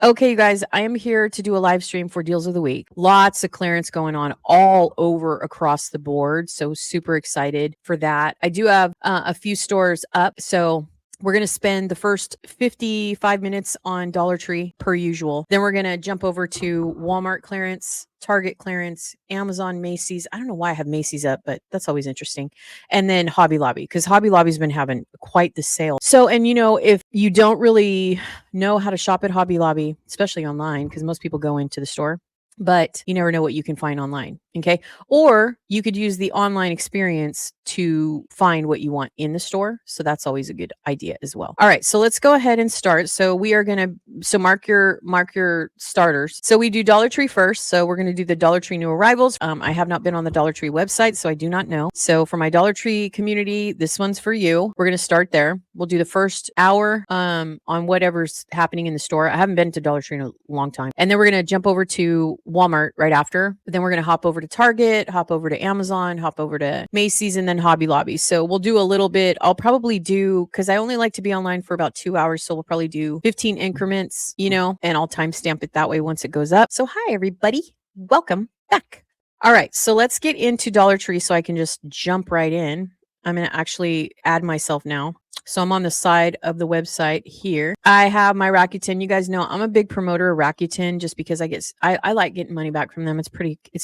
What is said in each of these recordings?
Okay, you guys, I am here to do a live stream for Deals of the Week. Lots of clearance going on all over across the board. So super excited for that. I do have a few stores up. So we're going to spend the first 55 minutes on Dollar Tree per usual. Then we're going to jump over to Walmart clearance, Target clearance, Amazon, Macy's. I don't know why I have Macy's up, but that's always interesting. And then Hobby Lobby, because Hobby Lobby's been having quite the sale. So, and if you don't really know how to shop at Hobby Lobby, especially online, because most people go into the store, but you never know what you can find online. Okay. Or you could use the online experience to find what you want in the store. So that's always a good idea as well. All right. So let's go ahead and start. So we are going to, mark your starters. So we do Dollar Tree first. So we're going to do the Dollar Tree new arrivals. I have not been on the Dollar Tree website, so I do not know. So for my Dollar Tree community, this one's for you. We're going to start there. We'll do the first hour on whatever's happening in the store. I haven't been to Dollar Tree in a long time. And then we're going to jump over to Walmart right after. Then we're going to hop over to Target, hop over to Amazon, hop over to Macy's, and then Hobby Lobby. So we'll do a little bit. I'll probably do, because I only like to be online for about 2 hours. So we'll probably do 15 increments, and I'll timestamp it that way once it goes up. So hi, everybody. Welcome back. All right. So let's get into Dollar Tree so I can just jump right in. I'm going to actually add myself now. So I'm on the side of the website here. I have my Rakuten. You guys know I'm a big promoter of Rakuten just because I like getting money back from them. It's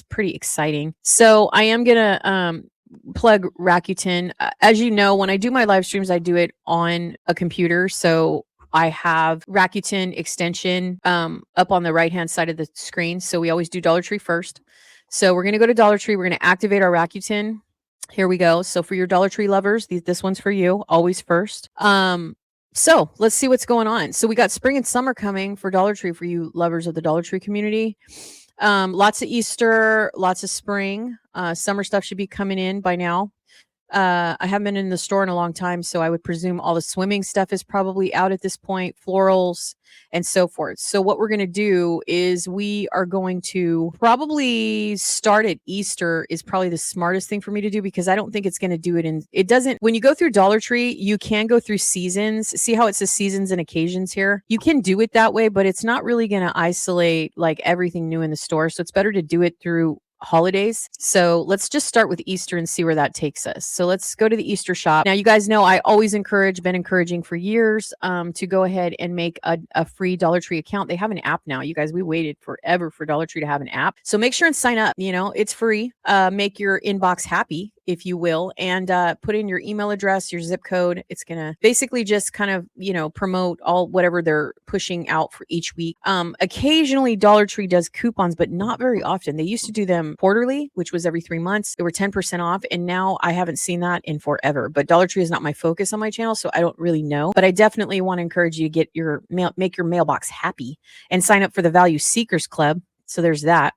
pretty exciting. So I am going to plug Rakuten. As you know, when I do my live streams, I do it on a computer. So I have Rakuten Extension up on the right-hand side of the screen. So we always do Dollar Tree first. So we're going to go to Dollar Tree. We're going to activate our Rakuten. Here we go. So for your Dollar Tree lovers, this one's for you, always first. So let's see what's going on. So we got spring and summer coming for Dollar Tree for you lovers of the Dollar Tree community. Lots of Easter, lots of spring. Summer stuff should be coming in by now. I haven't been in the store in a long time, so I would presume all the swimming stuff is probably out at this point, florals and so forth. So what we're going to do is we are going to probably start at Easter is probably the smartest thing for me to do, because I don't think it's going to do it it doesn't, when you go through Dollar Tree, you can go through seasons. See how it says seasons and occasions here? You can do it that way, but it's not really going to isolate like everything new in the store. So it's better to do it through holidays. So let's just start with Easter and see where that takes us. So let's go to the Easter shop. Now, you guys know I always been encouraging for years to go ahead and make a free Dollar Tree account. They have an app now. You guys, we waited forever for Dollar Tree to have an app. So make sure and sign up. It's free. Make your inbox happy, if you will, and put in your email address, your zip code. It's going to basically just kind of, promote all whatever they're pushing out for each week. Occasionally Dollar Tree does coupons, but not very often. They used to do them quarterly, which was every 3 months. They were 10% off. And now I haven't seen that in forever, but Dollar Tree is not my focus on my channel. So I don't really know, but I definitely want to encourage you to get your make your mailbox happy and sign up for the Value Seekers Club. So there's that.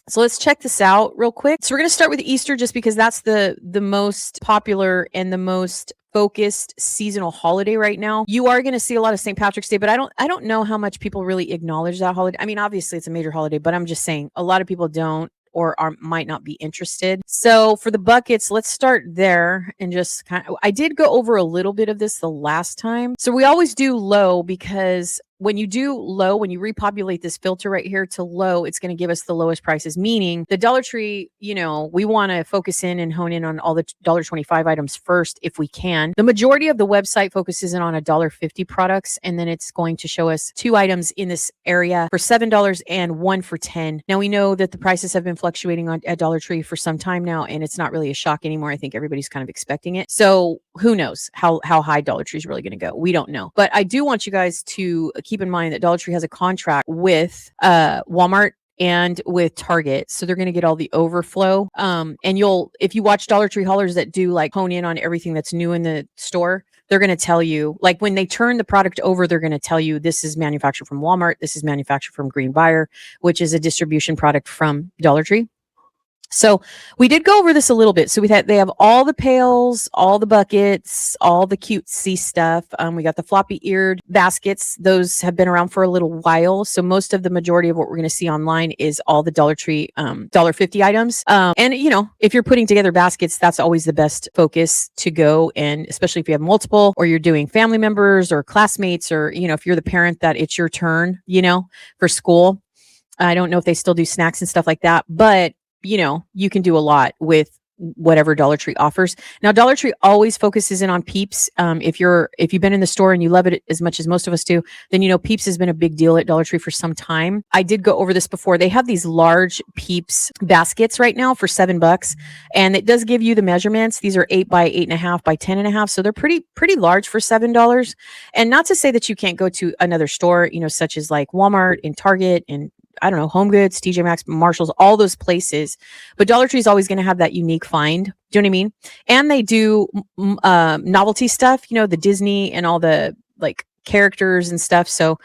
So let's check this out real quick. So we're going to start with Easter just because that's the most popular and the most focused seasonal holiday right now. You are going to see a lot of St. Patrick's Day, but I don't know how much people really acknowledge that holiday. I mean, obviously it's a major holiday, but I'm just saying a lot of people don't or might not be interested. So for the buckets, let's start there and just I did go over a little bit of this the last time. So we always do low because when you do low, when you repopulate this filter right here to low, it's going to give us the lowest prices, meaning the Dollar Tree, we want to focus in and hone in on all the $1.25 items first if we can. The majority of the website focuses in on $1.50 products, and then it's going to show us 2 items in this area for $7 and 1 for $10. Now we know that the prices have been fluctuating at Dollar Tree for some time now, and it's not really a shock anymore. I think everybody's kind of expecting it. So who knows how high Dollar Tree is really going to go? We don't know. But I do want you guys to keep in mind that Dollar Tree has a contract with Walmart and with Target. So they're going to get all the overflow. And if you watch Dollar Tree haulers that do like hone in on everything that's new in the store, they're going to tell you, like when they turn the product over, they're going to tell you this is manufactured from Walmart. This is manufactured from Green Buyer, which is a distribution product from Dollar Tree. So we did go over this a little bit. So they have all the pails, all the buckets, all the cutesy stuff. We got the floppy eared baskets. Those have been around for a little while. So most of the majority of what we're going to see online is all the Dollar Tree $1.50 items. And if you're putting together baskets, that's always the best focus to go. And especially if you have multiple, or you're doing family members or classmates, or if you're the parent that it's your turn, for school. I don't know if they still do snacks and stuff like that, but you can do a lot with whatever Dollar Tree offers. Now, Dollar Tree always focuses in on Peeps. If you've been in the store and you love it as much as most of us do, then Peeps has been a big deal at Dollar Tree for some time. I did go over this before. They have these large Peeps baskets right now for $7, and it does give you the measurements. These are 8 by 8.5 by 10.5, so they're pretty large for $7. And not to say that you can't go to another store, such as like Walmart and Target and I don't know, Home Goods, TJ Maxx, Marshalls, all those places. But Dollar Tree is always going to have that unique find. Do you know what I mean? And they do novelty stuff, the Disney and all the like characters and stuff. So,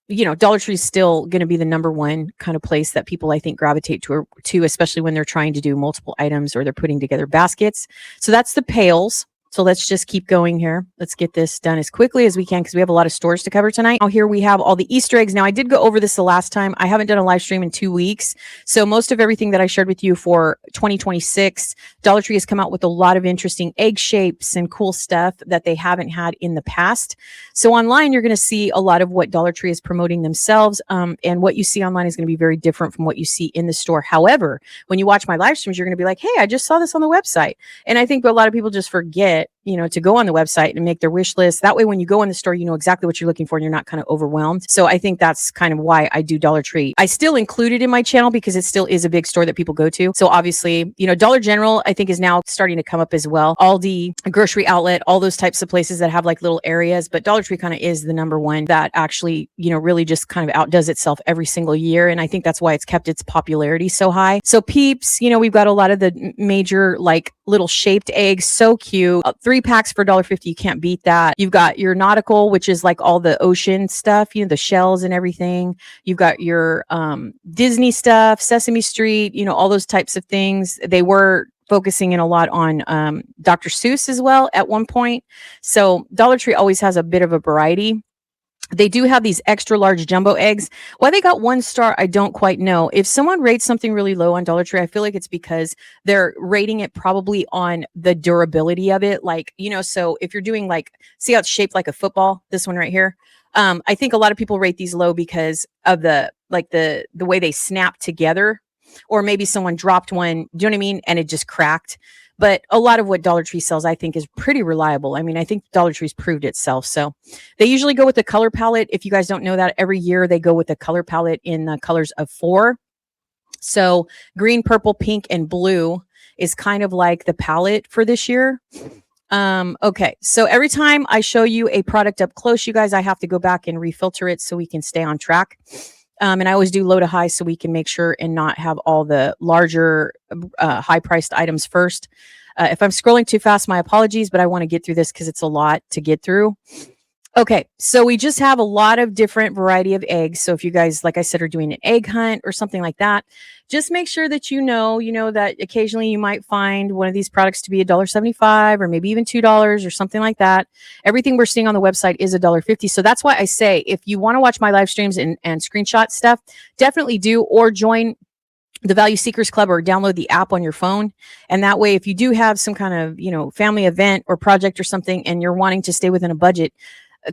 Dollar Tree is still going to be the number one kind of place that people, I think, gravitate to, especially when they're trying to do multiple items or they're putting together baskets. So that's the pails. So let's just keep going here. Let's get this done as quickly as we can because we have a lot of stores to cover tonight. Now here we have all the Easter eggs. Now I did go over this the last time. I haven't done a live stream in 2 weeks. So most of everything that I shared with you for 2026, Dollar Tree has come out with a lot of interesting egg shapes and cool stuff that they haven't had in the past. So online, you're going to see a lot of what Dollar Tree is promoting themselves. And what you see online is going to be very different from what you see in the store. However, when you watch my live streams, you're going to be like, hey, I just saw this on the website. And I think a lot of people just forget to go on the website and make their wish list. That way, when you go in the store, you know exactly what you're looking for and you're not kind of overwhelmed. So I think that's kind of why I do Dollar Tree. I still include it in my channel because it still is a big store that people go to. So obviously, Dollar General, I think is now starting to come up as well. Aldi, grocery outlet, all those types of places that have like little areas. But Dollar Tree kind of is the number one that actually, really just kind of outdoes itself every single year. And I think that's why it's kept its popularity so high. So Peeps, we've got a lot of the major like little shaped eggs. So cute. 3 packs for $1.50. You can't beat that. You've got your nautical, which is like all the ocean stuff, the shells and everything. You've got your Disney stuff, Sesame Street, all those types of things. They were focusing in a lot on Dr. Seuss as well at one point. So Dollar Tree always has a bit of a variety. They do have these extra large jumbo eggs. Why they got 1 star, I don't quite know. If someone rates something really low on Dollar Tree, I feel like it's because they're rating it probably on the durability of it. Like, so if you're doing like, see how it's shaped like a football, this one right here. I think a lot of people rate these low because of the way they snap together, or maybe someone dropped one, do you know what I mean? And it just cracked. But a lot of what Dollar Tree sells, I think, is pretty reliable. I mean, I think Dollar Tree's proved itself. So they usually go with the color palette. If you guys don't know that, every year they go with the color palette in the colors of 4. So green, purple, pink, and blue is kind of like the palette for this year. Okay. So every time I show you a product up close, you guys, I have to go back and refilter it so we can stay on track. And I always do low to high so we can make sure and not have all the larger high priced items first. If I'm scrolling too fast, my apologies, but I want to get through this because it's a lot to get through. Okay, so we just have a lot of different variety of eggs. So if you guys, like I said, are doing an egg hunt or something like that, just make sure that you know that occasionally you might find one of these products to be $1.75 or maybe even $2 or something like that. Everything we're seeing on the website is $1.50. So that's why I say, if you want to watch my live streams and screenshot stuff, definitely do, or join the Value Seekers Club or download the app on your phone. And that way, if you do have some kind of, family event or project or something, and you're wanting to stay within a budget,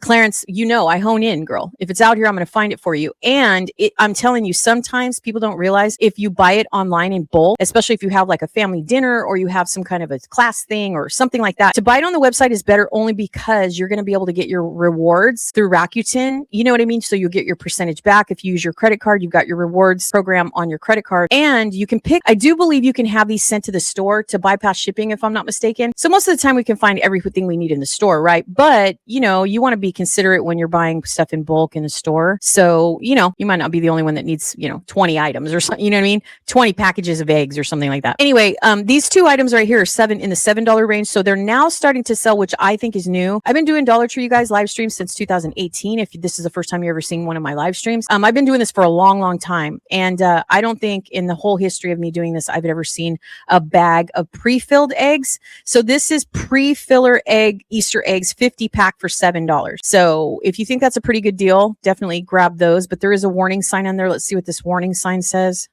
Clarence, I hone in, girl. If it's out here, I'm going to find it for you. And I'm telling you, sometimes people don't realize if you buy it online in bulk, especially if you have like a family dinner or you have some kind of a class thing or something like that, to buy it on the website is better only because you're going to be able to get your rewards through Rakuten. You know what I mean? So you'll get your percentage back. If you use your credit card, you've got your rewards program on your credit card. And you can pick, I do believe you can have these sent to the store to bypass shipping, if I'm not mistaken. So most of the time we can find everything we need in the store, right? But, you want to be considerate when you're buying stuff in bulk in the store. So, you know, you might not be the only one that needs, you know, 20 items or something, you know what I mean? 20 packages of eggs or something like that. Anyway, these two items right here are in the $7 range. So they're now starting to sell, which I think is new. I've been doing Dollar Tree, you guys, live streams since 2018. If this is the first time you're ever seeing one of my live streams, I've been doing this for a long, long time. And I don't think in the whole history of me doing this, I've ever seen a bag of pre-filled eggs. So this is pre-filler egg Easter eggs, 50 pack for $7. So if you think that's a pretty good deal, definitely grab those. But there is a warning sign on there. Let's see what this warning sign says.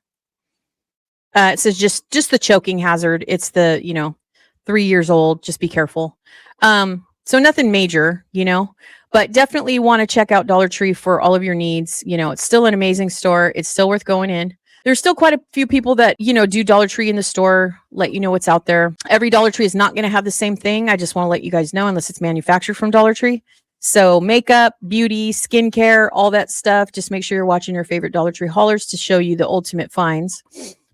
It says just the choking hazard. It's the, you know, 3 years old. Just be careful. So nothing major, you know, but definitely want to check out Dollar Tree for all of your needs. You know, it's still an amazing store. It's still worth going in. There's still quite a few people that, you know, do Dollar Tree in the store, let you know what's out there. Every Dollar Tree is not going to have the same thing. I just want to let you guys know, unless it's manufactured from Dollar Tree. So makeup, beauty, skincare, all that stuff. Just make sure you're watching your favorite Dollar Tree haulers to show you the ultimate finds,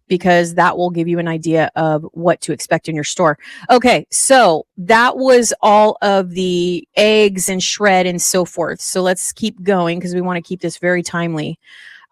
because that will give you an idea of what to expect in your store. Okay, so that was all of the eggs and shred and so forth. So let's keep going because we want to keep this very timely.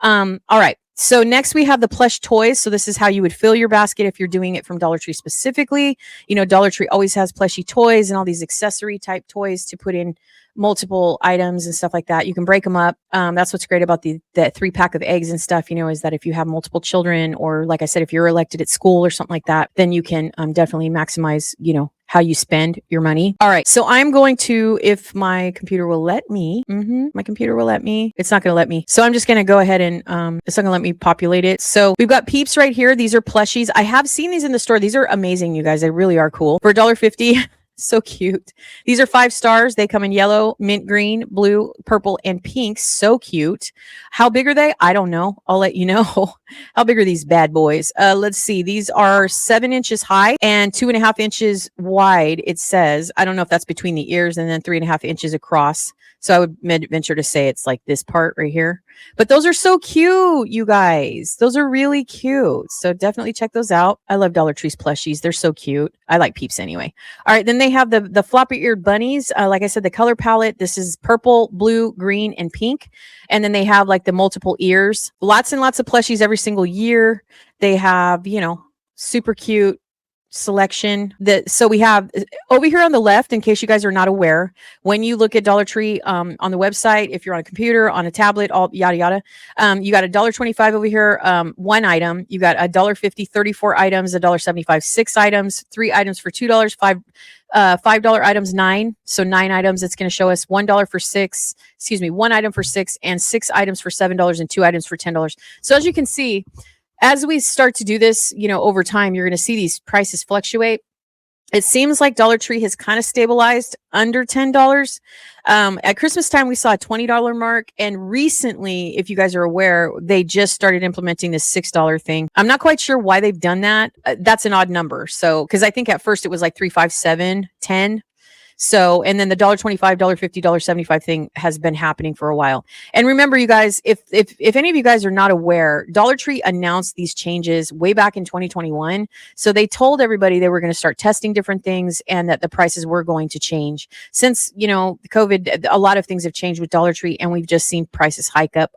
All right. So next we have the plush toys. So this is how you would fill your basket if you're doing it from Dollar Tree specifically. You know, Dollar Tree always has plushy toys and all these accessory type toys to put in multiple items and stuff like that. You can break them up. That's what's great about the 3-pack of eggs and stuff, you know, is that if you have multiple children, or like I said, if you're elected at school or something like that, then you can definitely maximize, you know, how you spend your money. All right. So I'm going to, if my computer will let me, my computer will let me, it's not going to let me. So I'm just going to go ahead and, it's not going to let me populate it. So we've got Peeps right here. These are plushies. I have seen these in the store. These are amazing, you guys. They really are cool. For $1.50. So cute. These are 5 stars. They come in yellow, mint green, blue, purple, and pink. So cute. How big are they? I don't know. I'll let you know. How big are these bad boys? Let's see. These are 7 inches high and 2.5 inches wide. It says, I don't know if that's between the ears, and then 3.5 inches across. So I would venture to say it's like this part right here. But those are so cute, you guys. Those are really cute. So definitely check those out. I love Dollar Tree's plushies. They're so cute. I like Peeps anyway. All right. Then they have the floppy eared bunnies. Like I said, the color palette. This is purple, blue, green, and pink. And then they have like the multiple ears. Lots and lots of plushies every single year. They have, you know, super cute selection. So we have over here on the left, in case you guys are not aware, when you look at Dollar Tree on the website, if you're on a computer, on a tablet, all yada yada, you got $1.25 over here, 1 item. You got $1.50, 34 items, $1.75, 6 items, 3 items for $2, $5 items, 9. So 9 items. It's going to show us $1 for 6. Excuse me, 1 item for 6, and 6 items for $7, and 2 items for $10. So as you can see, as we start to do this, you know, over time, you're going to see these prices fluctuate. It seems like Dollar Tree has kind of stabilized under $10. At Christmas time, we saw a $20 mark. And recently, if you guys are aware, they just started implementing this $6 thing. I'm not quite sure why they've done that. That's an odd number. So, because I think at first it was like 3, 5, 7, 10. So, and then the $1.25, $1.50, $1.75 thing has been happening for a while. And remember, you guys, if any of you guys are not aware, Dollar Tree announced these changes way back in 2021. So they told everybody they were going to start testing different things and that the prices were going to change. Since, you know, COVID, a lot of things have changed with Dollar Tree, and we've just seen prices hike up.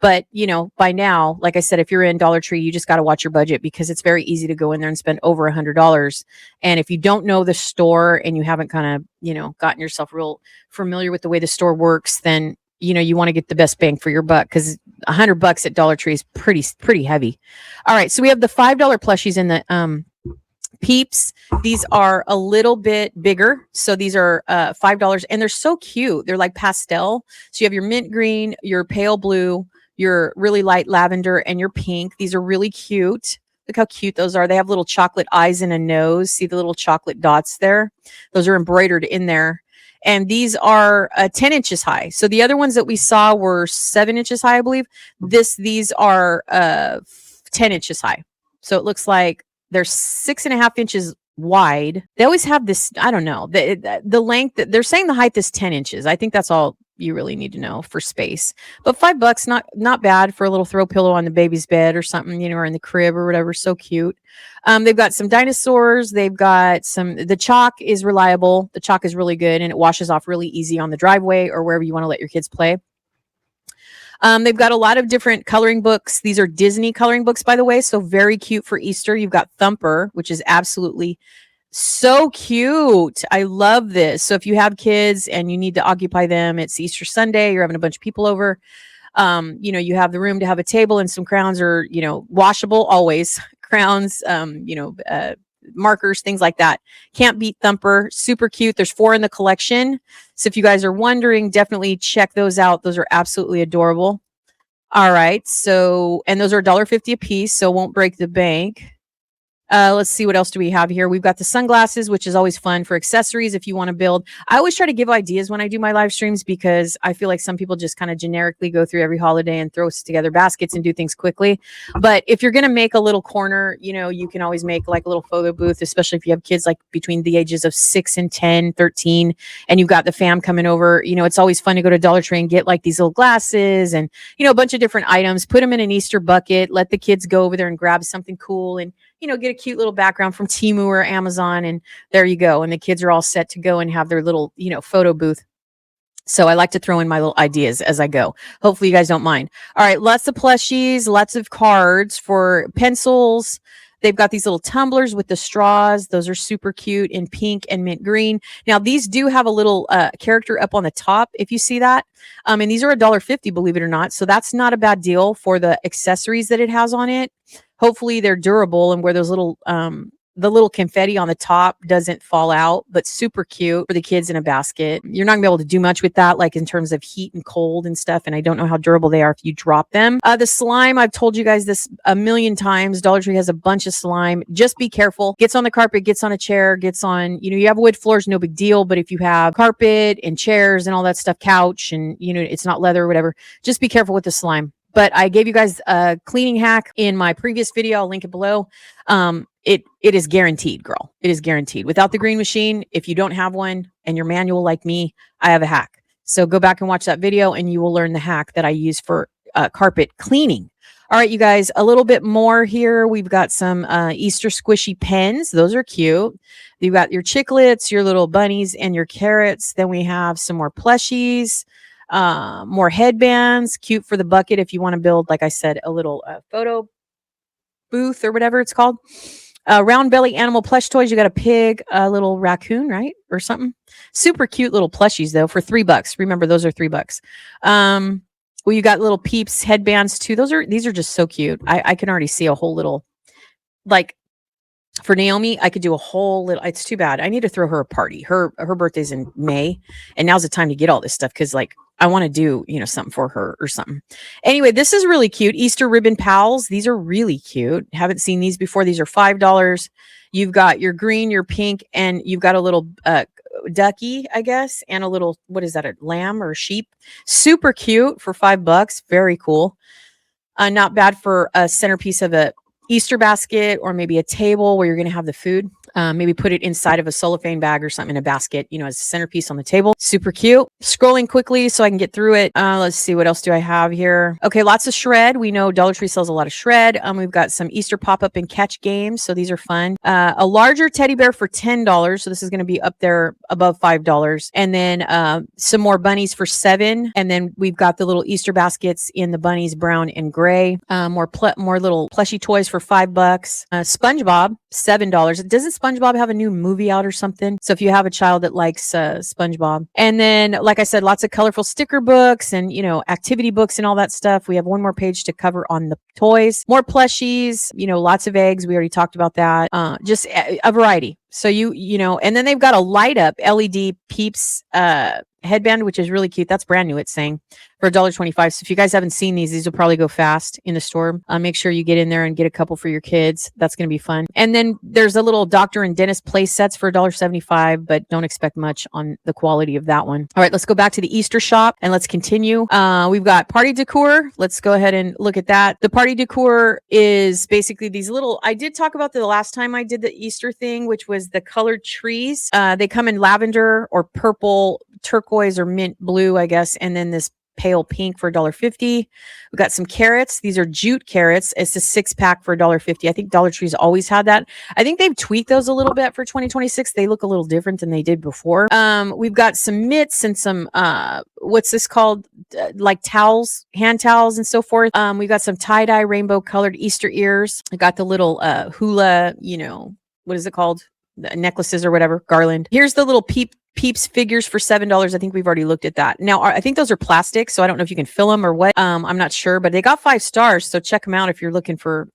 But, you know, by now, like I said, if you're in Dollar Tree, you just got to watch your budget, because it's very easy to go in there and spend over $100. And if you don't know the store and you haven't kind of, you know, gotten yourself real familiar with the way the store works, then, you know, you want to get the best bang for your buck, because $100 at Dollar Tree is pretty heavy. All right. So we have the $5 plushies in the Peeps. These are a little bit bigger. So these are $5, and they're so cute. They're like pastel. So you have your mint green, your pale blue, your really light lavender, and your pink. These are really cute. Look how cute those are. They have little chocolate eyes and a nose. See the little chocolate dots there? Those are embroidered in there. And these are 10 inches high. So the other ones that we saw were 7 inches high, I believe. These are 10 inches high. So it looks like they're 6.5 inches wide. They always have this, I don't know, the length. They're saying the height is 10 inches. I think that's all you really need to know for space. But $5, not bad for a little throw pillow on the baby's bed or something, or in the crib or whatever. So cute. They've got some dinosaurs. They've got the chalk is reliable. The chalk is really good and it washes off really easy on the driveway or wherever you want to let your kids play. They've got a lot of different coloring books. These are Disney coloring books, by the way. So very cute for Easter. You've got Thumper, which is absolutely so cute. I love this. So if you have kids and you need to occupy them, it's Easter Sunday, you're having a bunch of people over. You have the room to have a table and some crowns or, washable always crowns, markers, things like that. Can't beat Thumper. Super cute. There's 4 in the collection. So if you guys are wondering, definitely check those out. Those are absolutely adorable. All right. So, and those are $1.50 a piece. So won't break the bank. Let's see, what else do we have here? We've got the sunglasses, which is always fun for accessories if you want to build. I always try to give ideas when I do my live streams because I feel like some people just kind of generically go through every holiday and throw together baskets and do things quickly. But if you're going to make a little corner, you can always make like a little photo booth, especially if you have kids like between the ages of 6 and 10, 13, and you've got the fam coming over. It's always fun to go to Dollar Tree and get like these little glasses and, a bunch of different items, put them in an Easter bucket, let the kids go over there and grab something cool and, get a cute little background from TEMU or Amazon, and there you go. And the kids are all set to go and have their little, photo booth. So I like to throw in my little ideas as I go. Hopefully you guys don't mind. All right, lots of plushies, lots of cards for pencils. They've got these little tumblers with the straws. Those are super cute in pink and mint green. Now, these do have a little character up on the top, if you see that. And these are $1.50, believe it or not. So that's not a bad deal for the accessories that it has on it. Hopefully they're durable and where those little the little confetti on the top doesn't fall out, but super cute for the kids in a basket. You're not gonna be able to do much with that, like in terms of heat and cold and stuff. And I don't know how durable they are if you drop them. The slime, I've told you guys this a million times. Dollar Tree has a bunch of slime. Just be careful. Gets on the carpet, gets on a chair, gets on, you have wood floors, no big deal. But if you have carpet and chairs and all that stuff, couch and, it's not leather or whatever, just be careful with the slime. But I gave you guys a cleaning hack in my previous video. I'll link it below. It is guaranteed, girl. It is guaranteed. Without the green machine, if you don't have one and you're manual like me, I have a hack. So go back and watch that video and you will learn the hack that I use for carpet cleaning. All right, you guys, a little bit more here. We've got some Easter squishy pens. Those are cute. You've got your chiclets, your little bunnies, and your carrots. Then we have some more plushies. More headbands, cute for the bucket if you want to build, like I said, a little photo booth or whatever it's called. Round belly animal plush toys. You got a pig, a little raccoon, right? Or something. Super cute little plushies though for $3. Remember, those are $3. Well, you got little Peeps headbands too. These are just so cute. I can already see a whole little, like, for Naomi, I could do a whole little, it's too bad. I need to throw her a party. Her birthday's in May and now's the time to get all this stuff. Cause like, I want to do, something for her or something. Anyway, this is really cute. Easter ribbon pals. These are really cute. Haven't seen these before. These are $5. You've got your green, your pink, and you've got a little, ducky, I guess. And a little, what is that? A lamb or a sheep? Super cute for $5. Very cool. Not bad for a centerpiece of a Easter basket or maybe a table where you're going to have the food. Maybe put it inside of a cellophane bag or something in a basket, as a centerpiece on the table. Super cute. Scrolling quickly so I can get through it. Let's see, what else do I have here? Okay, lots of shred. We know Dollar Tree sells a lot of shred. We've got some Easter pop-up and catch games. So these are fun. A larger teddy bear for $10. So this is going to be up there above $5. And then some more bunnies for $7. And then we've got the little Easter baskets in the bunnies, brown and gray. More little plushy toys for $5. SpongeBob, $7. Doesn't SpongeBob have a new movie out or something? So if you have a child that likes SpongeBob. And then, like I said, lots of colorful sticker books and, activity books and all that stuff. We have one more page to cover on the toys. More plushies, lots of eggs. We already talked about that. Just a variety. So and then they've got a light up LED Peeps headband, which is really cute. That's brand new, it's saying, for $1.25. So if you guys haven't seen these will probably go fast in the store. Make sure you get in there and get a couple for your kids. That's going to be fun. And then there's a little doctor and dentist place sets for $1.75, but don't expect much on the quality of that one. All right, let's go back to the Easter shop and let's continue. We've got party decor. Let's go ahead and look at that. The party decor is basically these little, I did talk about the last time I did the Easter thing, which was the colored trees. They come in lavender or purple, turquoise or mint blue, I guess. And then this pale pink for $1.50. We've got some carrots. These are jute carrots. It's a 6-pack for $1.50. I think Dollar Tree's always had that. I think they've tweaked those a little bit for 2026. They look a little different than they did before. We've got some mitts and some what's this called? Like towels, hand towels and so forth. We've got some tie-dye rainbow colored Easter ears. I got the little hula, what is it called? The necklaces or whatever, garland. Here's the little Peeps figures for $7. I think we've already looked at that. Now, I think those are plastic, so I don't know if you can fill them or what. I'm not sure, but they got 5 stars, so check them out if you're looking for,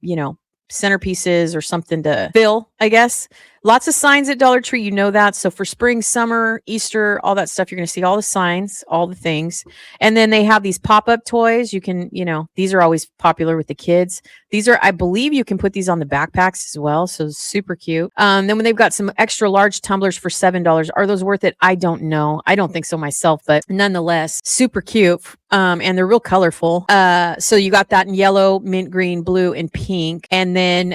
centerpieces or something to fill, I guess. Lots of signs at Dollar Tree, you know that. So for spring, summer, Easter, all that stuff, you're going to see all the signs, all the things. And then they have these pop-up toys. You can, these are always popular with the kids. These are, I believe you can put these on the backpacks as well. So super cute. Then when they've got some extra large tumblers for $7, are those worth it? I don't know. I don't think so myself, but nonetheless, super cute. And they're real colorful. So you got that in yellow, mint green, blue, and pink. And then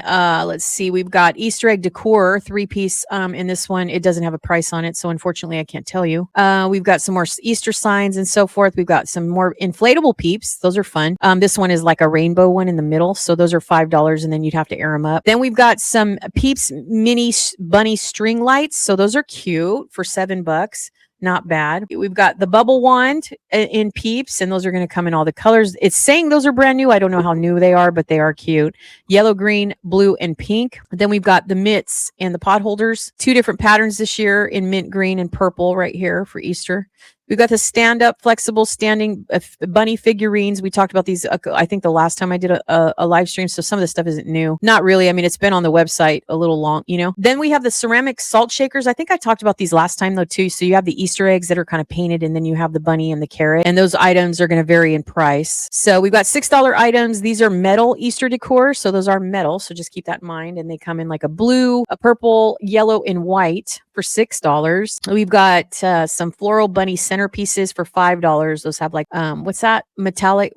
let's see, we've got Easter egg decor, 3-piece in this one. It doesn't have a price on it, so unfortunately I can't tell you. We've got some more Easter signs and so forth. We've got some more inflatable Peeps. Those are fun. This one is like a rainbow one in the middle, so those are $5, and then you'd have to air them up. Then we've got some Peeps mini bunny string lights, so those are cute for $7. Not bad. We've got the bubble wand in Peeps, and those are going to come in all the colors. It's saying those are brand new. I don't know how new they are, but they are cute. Yellow, green, blue, and pink. Then we've got the mitts and the pot holders. 2 different patterns this year in mint green and purple right here for Easter. We've got the stand-up, flexible, standing bunny figurines. We talked about these, I think, the last time I did a live stream, so some of this stuff isn't new. Not really. I mean, it's been on the website a little long, Then we have the ceramic salt shakers. I think I talked about these last time, though, too. So you have the Easter eggs that are kind of painted, and then you have the bunny and the carrot, and those items are going to vary in price. So we've got $6 items. These are metal Easter decor, so those are metal, so just keep that in mind, and they come in like a blue, a purple, yellow, and white for $6. We've got some floral bunny centerpieces for $5. Those have like what's that, metallic,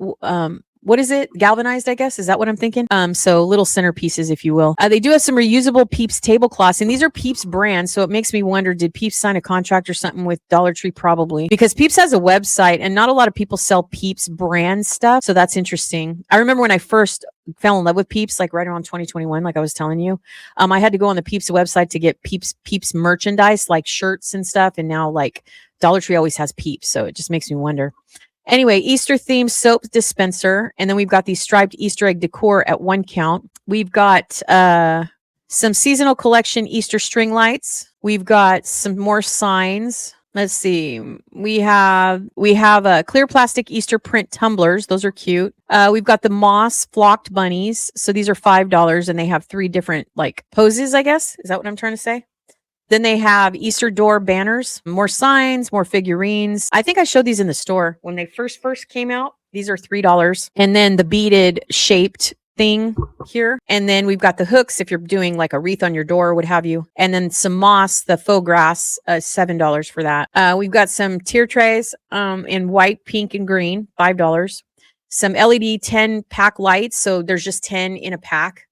what is it, galvanized, I guess, is that what I'm thinking? So little centerpieces, if you will. They do have some reusable Peeps tablecloths, and these are Peeps brand, so it makes me wonder, did Peeps sign a contract or something with Dollar Tree? Probably, because Peeps has a website and not a lot of people sell Peeps brand stuff, so that's interesting. I remember when I first fell in love with Peeps, like right around 2021, like I was telling you. I had to go on the Peeps website to get Peeps merchandise, like shirts and stuff, and now like Dollar Tree always has Peeps, so it just makes me wonder. Anyway, Easter themed soap dispenser, and then we've got these striped Easter egg decor at 1 count. We've got some seasonal collection Easter string lights. We've got some more signs. Let's see. We have a clear plastic Easter print tumblers. Those are cute. We've got the moss flocked bunnies. So these are $5, and they have 3 different like poses, I guess. Is that what I'm trying to say? Then they have Easter door banners, more signs, more figurines. I think I showed these in the store when they first came out. These are $3. And then the beaded shaped thing here. And then we've got the hooks if you're doing like a wreath on your door or what have you. And then some moss, the faux grass, $7 for that. We've got some tier trays in white, pink, and green, $5. Some LED 10-pack lights. So there's just 10 in a pack.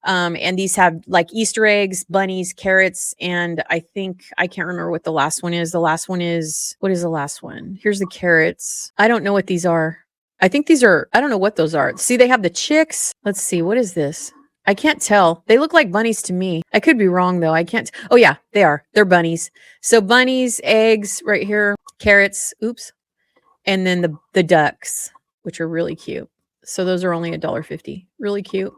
And these have like Easter eggs, bunnies, carrots, and I can't remember what the last one is. The last one is, what is the last one? Here's the carrots. I don't know what these are. I think these are, I don't know what those are. See, they have the chicks. Let's see, what is this? I can't tell. They look like bunnies to me. I could be wrong though. I can't. Oh yeah, they are. They're bunnies. So bunnies, eggs right here, carrots, oops. And then the ducks, which are really cute. So those are only $1.50. Really cute.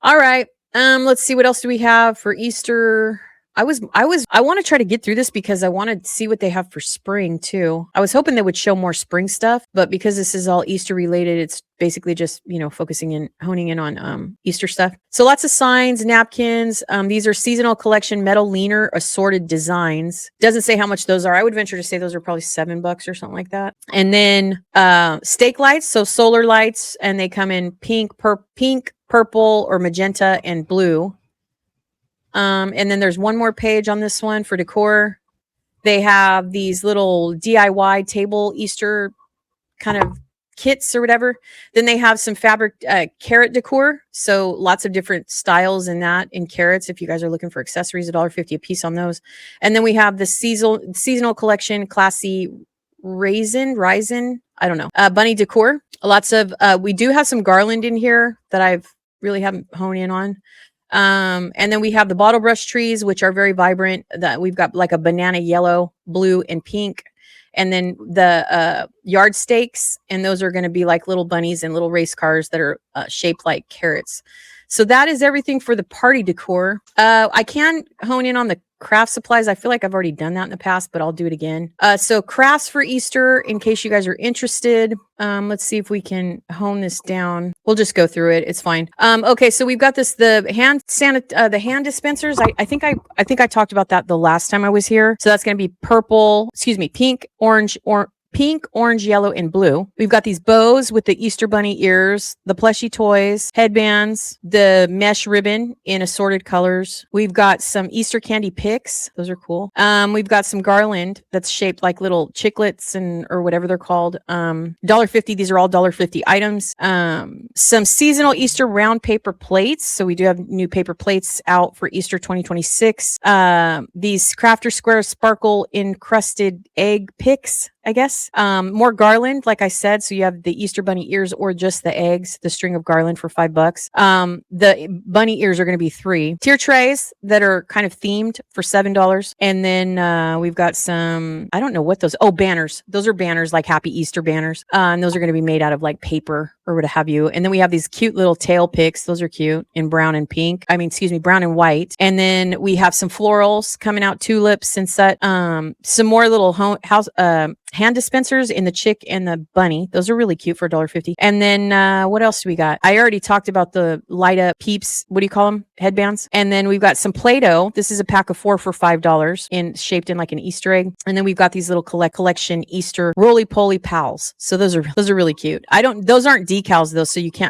All right. Let's see, what else do we have for Easter I want to try to get through this because I want to see what they have for spring too. I was hoping they would show more spring stuff, but because this is all Easter related, it's basically just, focusing in, honing in on Easter stuff. So lots of signs, napkins. These are seasonal collection metal leaner assorted designs. Doesn't say how much those are. I would venture to say those are probably $7 or something like that. And then stake lights, so solar lights, and they come in pink, purple, or magenta and blue. And then there's one more page on this one for decor. They have these little DIY table Easter kind of kits or whatever. Then they have some fabric carrot decor. So lots of different styles in carrots. If you guys are looking for accessories, $1.50 a piece on those. And then we have the seasonal collection, classy raisin, I don't know, bunny decor. Lots of, we do have some garland in here that I've really haven't honed in on. And then we have the bottle brush trees, which are very vibrant. That we've got like a banana yellow, blue, and pink. And then the yard stakes, and those are going to be like little bunnies and little race cars that are shaped like carrots. So that is everything for the party decor. I can hone in on the craft supplies. I feel like I've already done that in the past, but I'll do it again. So crafts for Easter, in case you guys are interested. Let's see if we can hone this down. We'll just go through it. It's fine. Okay, so we've got the hand dispensers. I think I talked about that the last time I was here. So that's going to be pink, orange, yellow, and blue. We've got these bows with the Easter bunny ears, the plushy toys, headbands, the mesh ribbon in assorted colors. We've got some Easter candy picks. Those are cool. We've got some garland that's shaped like little chiclets or whatever they're called. $1.50. These are all $1.50 items. Some seasonal Easter round paper plates. So we do have new paper plates out for Easter 2026. These Crafter Square sparkle encrusted egg picks, I guess. More garland, like I said. So you have the Easter bunny ears or just the eggs, the string of garland for $5. The bunny ears are going to be $3. Tier trays that are kind of themed for $7. And then we've got some, I don't know what those, banners. Those are banners, like Happy Easter banners. And those are going to be made out of like paper or what have you. And then we have these cute little tail picks. Those are cute in brown and brown and white. And then we have some florals coming out, tulips and such. Some more little hand dispensers in the chick and the bunny. Those are really cute for $1.50. And then what else do we got? I already talked about the light up peeps. What do you call them? Headbands. And then we've got some Play-Doh. This is a pack of 4 for $5 shaped in like an Easter egg. And then we've got these little collection Easter roly-poly pals. So those are really cute. Those aren't decals though. So you can't,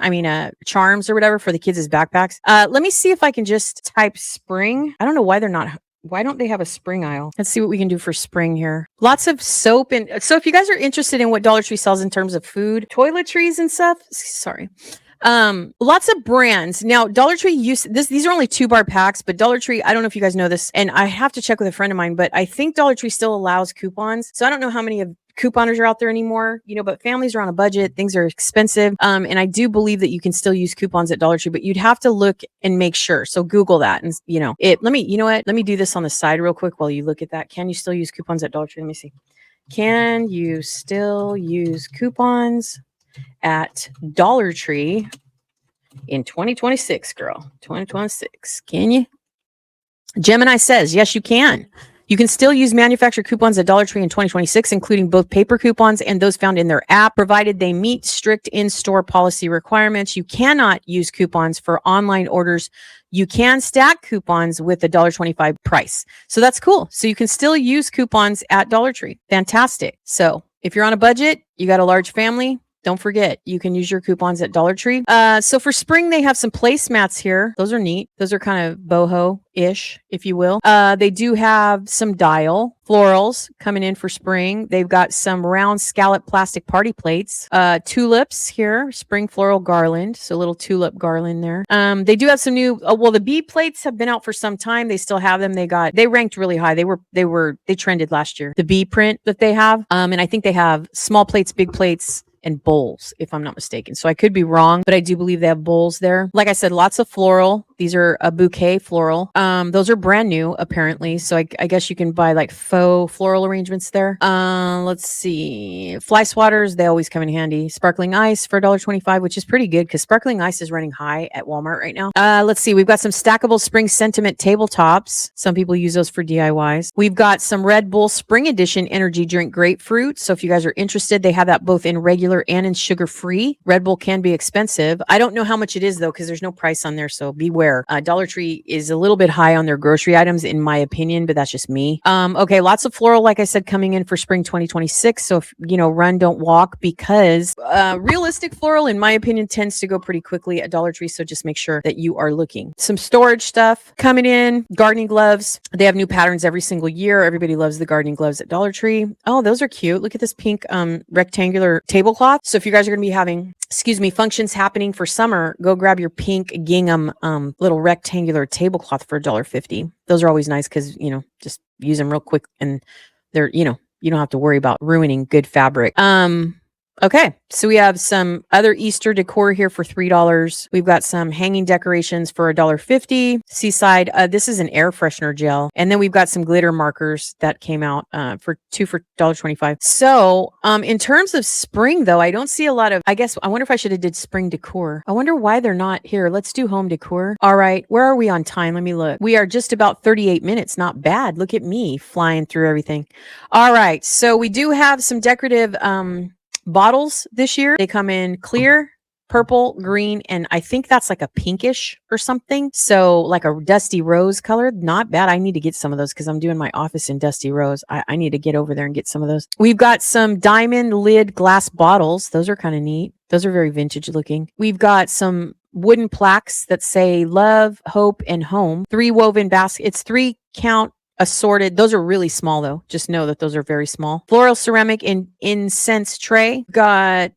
charms or whatever for the kids' backpacks. Let me see if I can just type spring. I don't know why why don't they have a spring aisle? Let's see what we can do for spring here. Lots of soap. And so if you guys are interested in what Dollar Tree sells in terms of food, toiletries and stuff, sorry. Lots of brands. Now, Dollar Tree these are only 2-bar packs, but Dollar Tree, I don't know if you guys know this, and I have to check with a friend of mine, but I think Dollar Tree still allows coupons. So I don't know how many of couponers are out there anymore, but families are on a budget, things are expensive. And I do believe that you can still use coupons at Dollar Tree, but you'd have to look and make sure. So Google that and let me do this on the side real quick while you look at that. Can you still use coupons at Dollar Tree? Let me see. Can you still use coupons at Dollar Tree in 2026, girl? 2026. Can you? Gemini says, yes, you can. You can still use manufacturer coupons at Dollar Tree in 2026, including both paper coupons and those found in their app, provided they meet strict in-store policy requirements. You cannot use coupons for online orders. You can stack coupons with the $1.25 price. So that's cool. So you can still use coupons at Dollar Tree. Fantastic. So if you're on a budget, you got a large family, don't forget, you can use your coupons at Dollar Tree. So for spring, they have some placemats here. Those are neat. Those are kind of boho-ish, if you will. They do have some dial florals coming in for spring. They've got some round scallop plastic party plates. Tulips here, spring floral garland. So a little tulip garland there. They do have some new, the bee plates have been out for some time. They still have them. They ranked really high. They trended last year. The bee print that they have. And I think they have small plates, big plates, and bowls, if I'm not mistaken. So I could be wrong, but I do believe they have bowls there. Like I said, lots of floral These are a bouquet floral. Those are brand new apparently. So I guess you can buy like faux floral arrangements there. Let's see. Fly swatters, they always come in handy. Sparkling ice for $1.25, which is pretty good because sparkling ice is running high at Walmart right now. Let's see. We've got some stackable spring sentiment tabletops. Some people use those for DIYs. We've got some Red Bull Spring Edition energy drink grapefruit. So if you guys are interested, they have that both in regular and in sugar free. Red Bull can be expensive. I don't know how much it is though, because there's no price on there. So beware. Dollar Tree is a little bit high on their grocery items in my opinion, but that's just me. Okay. Lots of floral, like I said, coming in for spring 2026. So if you know, run, don't walk, because realistic floral, in my opinion, tends to go pretty quickly at Dollar Tree. So just make sure that you are looking. Some storage stuff coming in, gardening gloves. They have new patterns every single year. Everybody loves the gardening gloves at Dollar Tree. Oh, those are cute. Look at this pink rectangular tablecloth. So if you guys are going to be having, functions happening for summer, go grab your pink gingham little rectangular tablecloth for $1.50. Those are always nice because, you know, just use them real quick and they're, you know, you don't have to worry about ruining good fabric. Okay, so we have some other Easter decor here for $3. We've got some hanging decorations for $1.50. Seaside, this is an air freshener gel. And then we've got some glitter markers that came out for $1.25. So in terms of spring, though, I don't see a lot of, I wonder if I should have did spring decor. I wonder why they're not here. Let's do home decor. All right, where are we on time? Let me look. We are just about 38 minutes. Not bad. Look at me flying through everything. All right, so we do have some decorative bottles this year. They come in clear, purple, green, and I think that's like a pinkish or something. So like a dusty rose color. Not bad. I need to get some of those because I'm doing my office in dusty rose. I need to get over there and get some of those. We've got some diamond lid glass bottles. Those are kind of neat. Those are very vintage looking. We've got some wooden plaques that say love, hope, and home. 3 woven baskets. It's 3 count assorted. Those are really small though. Just know that those are very small. Floral ceramic and incense tray. Got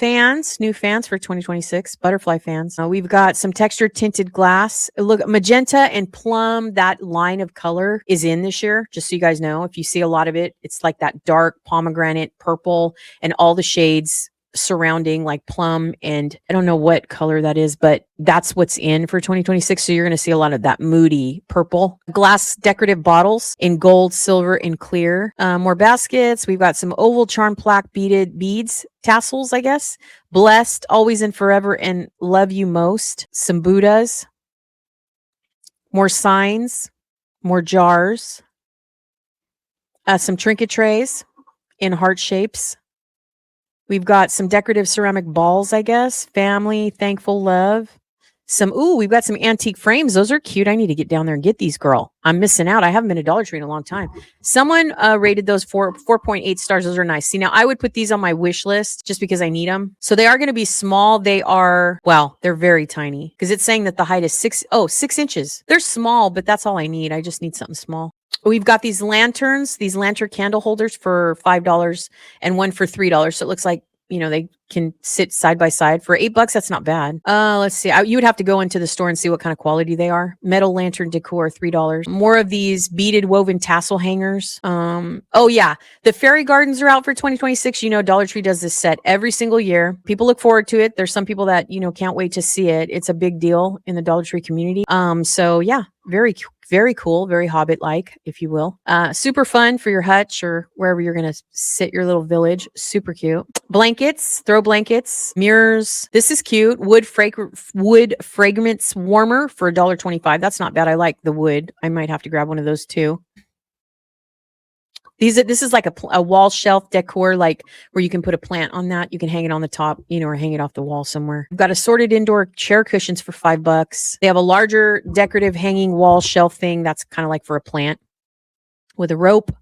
fans, new fans for 2026, butterfly fans. We've got some textured tinted glass. Look, magenta and plum, that line of color is in this year. Just so you guys know, if you see a lot of it, it's like that dark pomegranate purple and all the shades surrounding like plum, and I don't know what color that is, but that's what's in for 2026. So you're going to see a lot of that moody purple. Glass decorative bottles in gold, silver, and clear. More baskets. We've got some oval charm plaque beaded beads, tassels, I guess. Blessed, always and forever, and love you most. Some Buddhas. More signs. More jars. Some trinket trays in heart shapes. We've got some decorative ceramic balls, I guess. Family, thankful, love. We've got some antique frames. Those are cute. I need to get down there and get these, girl. I'm missing out. I haven't been to Dollar Tree in a long time. Someone rated those 4.8 stars. Those are nice. See, now I would put these on my wish list just because I need them. So they are going to be small. They're very tiny because it's saying that the height is 6 inches. They're small, but that's all I need. I just need something small. We've got these lanterns, these lantern candle holders for $5 and one for $3. So it looks like, you know, they can sit side by side for $8. That's not bad. Let's see. You would have to go into the store and see what kind of quality they are. Metal lantern decor, $3. More of these beaded woven tassel hangers. Oh yeah. The fairy gardens are out for 2026. You know, Dollar Tree does this set every single year. People look forward to it. There's some people that, you know, can't wait to see it. It's a big deal in the Dollar Tree community. So yeah, very cool, very Hobbit-like, if you will. Super fun for your hutch or wherever you're going to sit your little village. Super cute. Blankets, throw blankets, mirrors. This is cute. Wood fragrance warmer for $1.25. That's not bad. I like the wood. I might have to grab one of those too. This is like a wall shelf decor, like where you can put a plant on that. You can hang it on the top, you know, or hang it off the wall somewhere. We've got assorted indoor chair cushions for $5. They have a larger decorative hanging wall shelf thing that's kind of like for a plant with a rope.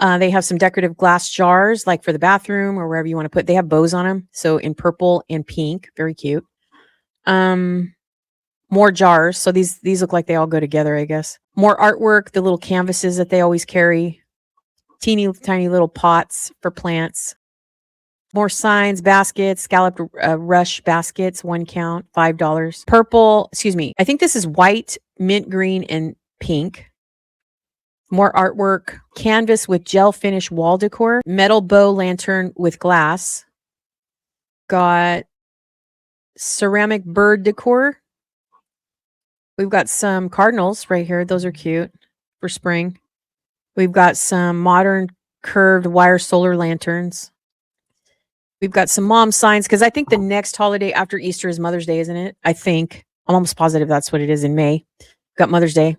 They have some decorative glass jars, like for the bathroom or wherever you want to put. They have bows on them, so in purple and pink, very cute. More jars. So these look like they all go together, I guess. More artwork. The little canvases that they always carry. Teeny tiny little pots for plants. More signs, baskets, scalloped rush baskets, 1 count, $5. Purple, I think this is white, mint green, and pink. More artwork, canvas with gel finish wall decor, metal bow lantern with glass. Got ceramic bird decor. We've got some cardinals right here. Those are cute for spring. We've got some modern curved wire solar lanterns. We've got some mom signs because I think the next holiday after Easter is Mother's Day, isn't it? I think. I'm almost positive that's what it is in May. Got Mother's Day.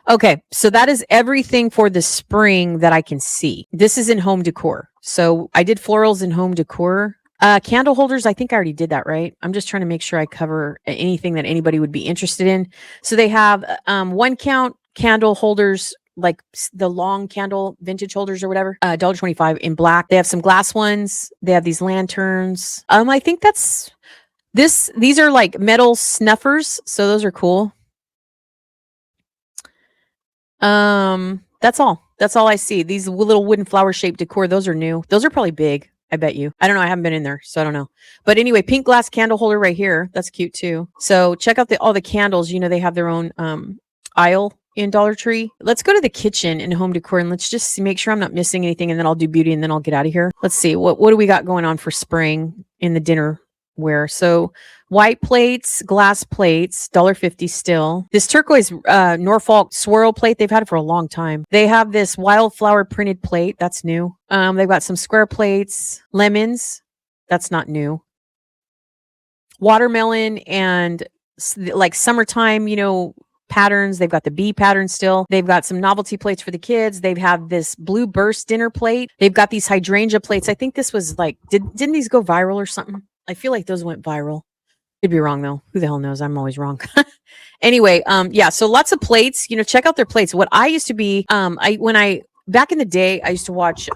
Okay, so that is everything for the spring that I can see. This is in home decor. So I did florals in home decor. Candle holders, I think I already did that, right? I'm just trying to make sure I cover anything that anybody would be interested in. So they have 1 count candle holders, like the long candle vintage holders or whatever, $1.25 in black. They have some glass ones. They have these lanterns. I think that's this. These are like metal snuffers, so those are cool. That's all. That's all I see. These little wooden flower shaped decor, those are new. Those are probably big. I bet you. I don't know. I haven't been in there, so I don't know. But anyway, pink glass candle holder right here. That's cute too. So check out all the candles. You know, they have their own aisle in Dollar Tree. Let's go to the kitchen and home decor and let's just make sure I'm not missing anything, and then I'll do beauty and then I'll get out of here. Let's see. What do we got going on for spring in the dinnerware? So white plates, glass plates, $1.50 still. This turquoise Norfolk swirl plate, they've had it for a long time. They have this wildflower printed plate. That's new. They've got some square plates, lemons. That's not new. Watermelon and like summertime, you know, patterns. They've got the bee pattern still. They've got some novelty plates for the kids. They've had this blue burst dinner plate. They've got these hydrangea plates. I think this was like, didn't these go viral or something? I feel like those went viral. Could be wrong though. Who the hell knows? I'm always wrong. Anyway, yeah, so lots of plates. You know, check out their plates. What I used to be, back in the day, I used to watch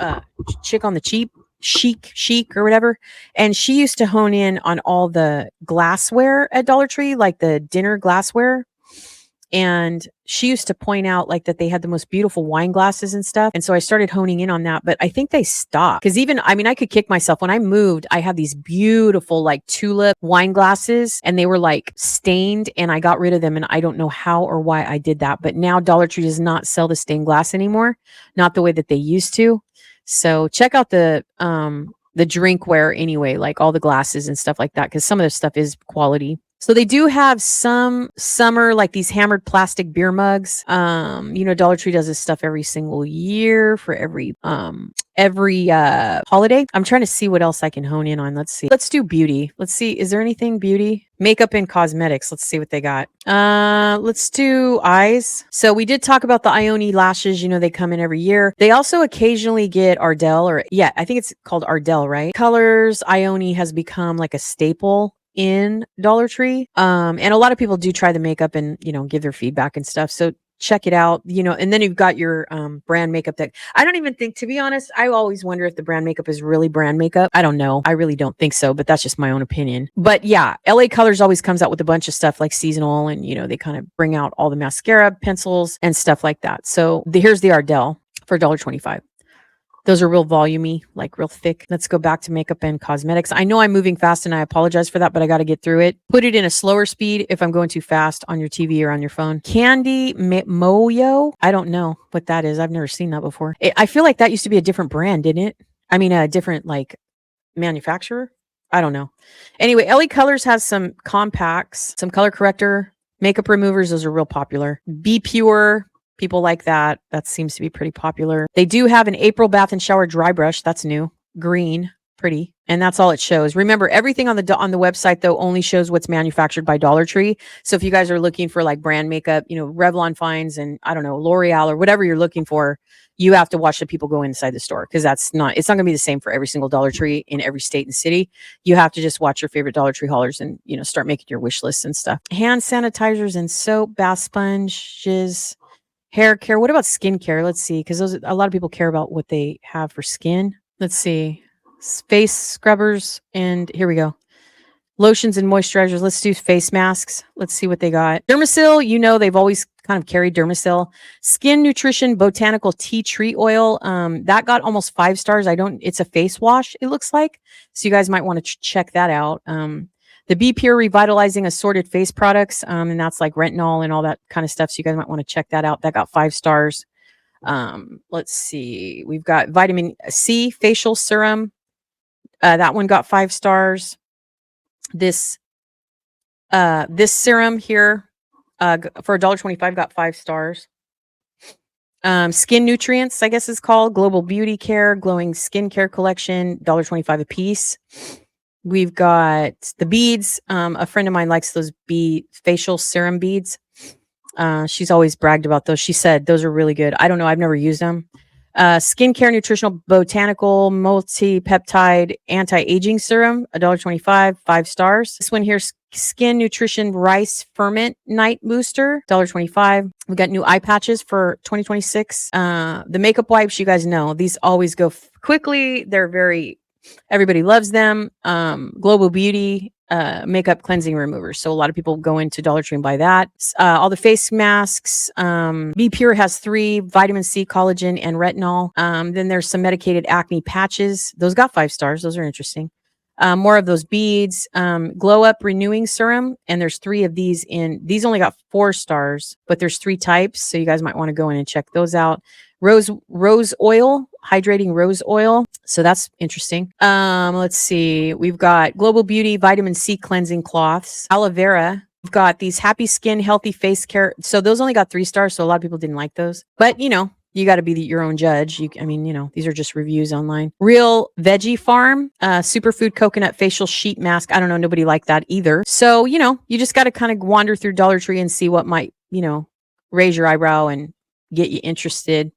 Chick on the Cheap, Chic or whatever, and she used to hone in on all the glassware at Dollar Tree, like the dinner glassware. And she used to point out like that they had the most beautiful wine glasses and stuff. And so I started honing in on that, but I think they stopped because even, I mean, I could kick myself when I moved. I had these beautiful like tulip wine glasses and they were like stained and I got rid of them. And I don't know how or why I did that. But now Dollar Tree does not sell the stained glass anymore, not the way that they used to. So check out the drinkware anyway, like all the glasses and stuff like that, because some of this stuff is quality. So they do have some summer, like these hammered plastic beer mugs. You know, Dollar Tree does this stuff every single year for every holiday. I'm trying to see what else I can hone in on. Let's see. Let's do beauty. Let's see. Is there anything beauty? Makeup and cosmetics. Let's see what they got. Let's do eyes. So we did talk about the Ione lashes. You know, they come in every year. They also occasionally get Ardell I think it's called Ardell, right? Colors. Ione has become like a staple in Dollar Tree. And a lot of people do try the makeup and, you know, give their feedback and stuff. So check it out, you know, and then you've got your brand makeup that I don't even think, to be honest, I always wonder if the brand makeup is really brand makeup. I don't know. I really don't think so, but that's just my own opinion. But yeah, LA Colors always comes out with a bunch of stuff like seasonal and, you know, they kind of bring out all the mascara, pencils and stuff like that. So here's the Ardell for $1.25. Those are real volumey, like real thick. Let's go back to makeup and cosmetics. I know I'm moving fast and I apologize for that, but I got to get through it. Put it in a slower speed if I'm going too fast on your TV or on your phone. Candy Moyo. I don't know what that is. I've never seen that before. I feel like that used to be a different brand, didn't it? I mean, a different like manufacturer. I don't know. Anyway, LA Colors has some compacts, some color corrector, makeup removers. Those are real popular. Be Pure. People like that. That seems to be pretty popular. They do have an April bath and shower dry brush. That's new. Green. Pretty. And that's all it shows. Remember, everything on the website, though, only shows what's manufactured by Dollar Tree. So if you guys are looking for like brand makeup, you know, Revlon finds and I don't know, L'Oreal or whatever you're looking for, you have to watch the people go inside the store because it's not going to be the same for every single Dollar Tree in every state and city. You have to just watch your favorite Dollar Tree haulers and, you know, start making your wish lists and stuff. Hand sanitizers and soap, bath sponges, hair care. What about skincare? Let's see, because a lot of people care about what they have for skin. Let's see. Face scrubbers, and here we go. Lotions and moisturizers. Let's do face masks. Let's see what they got. Dermasil, you know, they've always kind of carried Dermasil. Skin Nutrition Botanical Tea Tree Oil. That got almost 5 stars. It's a face wash, it looks like. So you guys might want to check that out. The Be Pure Revitalizing Assorted Face Products, and that's like retinol and all that kind of stuff. So you guys might want to check that out. That got 5 stars. Let's see. We've got Vitamin C Facial Serum. That one got 5 stars. This serum here, For $1.25, got 5 stars. Skin Nutrients, I guess it's called. Global Beauty Care, Glowing Skincare Collection, $1.25 a piece. We've got the beads. A friend of mine likes those facial serum beads. She's always bragged about those. She said those are really good. I don't know. I've never used them. Skincare Nutritional Botanical Multi-Peptide Anti-Aging Serum, $1.25, 5 stars. This one here, Skin Nutrition Rice Ferment Night Booster, $1.25. We got new eye patches for 2026. The makeup wipes, you guys know, these always go quickly. They're everybody loves them. Global Beauty makeup cleansing removers. So a lot of people go into Dollar Tree and buy that. All the face masks. Be Pure has 3, vitamin C, collagen, and retinol. Then there's some medicated acne patches. Those got 5 stars. Those are interesting. More of those beads. Glow Up Renewing Serum. And there's 3 of these these only got 4 stars, but there's 3 types. So you guys might want to go in and check those out. Rose oil, hydrating rose oil. So that's interesting. Let's see. We've got Global Beauty vitamin C cleansing cloths, aloe vera. We've got these happy skin, healthy face care. So those only got 3 stars. So a lot of people didn't like those, but you got to be your own judge. These are just reviews online. Real Veggie Farm, superfood coconut facial sheet mask. I don't know. Nobody liked that either. So, you just got to kind of wander through Dollar Tree and see what might, raise your eyebrow and get you interested.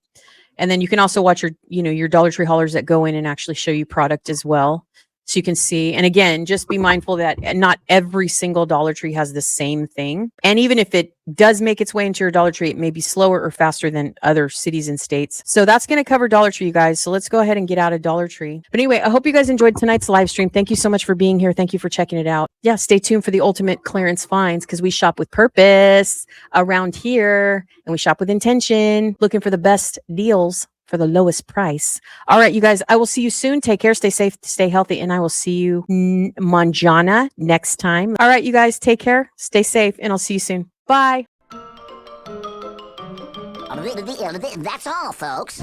And then you can also watch your Dollar Tree haulers that go in and actually show you product as well. So you can see, and again, just be mindful that not every single Dollar Tree has the same thing. And even if it does make its way into your Dollar Tree, it may be slower or faster than other cities and states. So that's going to cover Dollar Tree, you guys. So let's go ahead and get out of Dollar Tree. But anyway, I hope you guys enjoyed tonight's live stream. Thank you so much for being here. Thank you for checking it out. Yeah, stay tuned for the ultimate clearance finds because we shop with purpose around here and we shop with intention, looking for the best deals for the lowest price. All right, you guys, I will see you soon. Take care, stay safe, stay healthy, and I will see you manjana next time. All right, you guys, take care, stay safe, and I'll see you soon. Bye. That's all, folks.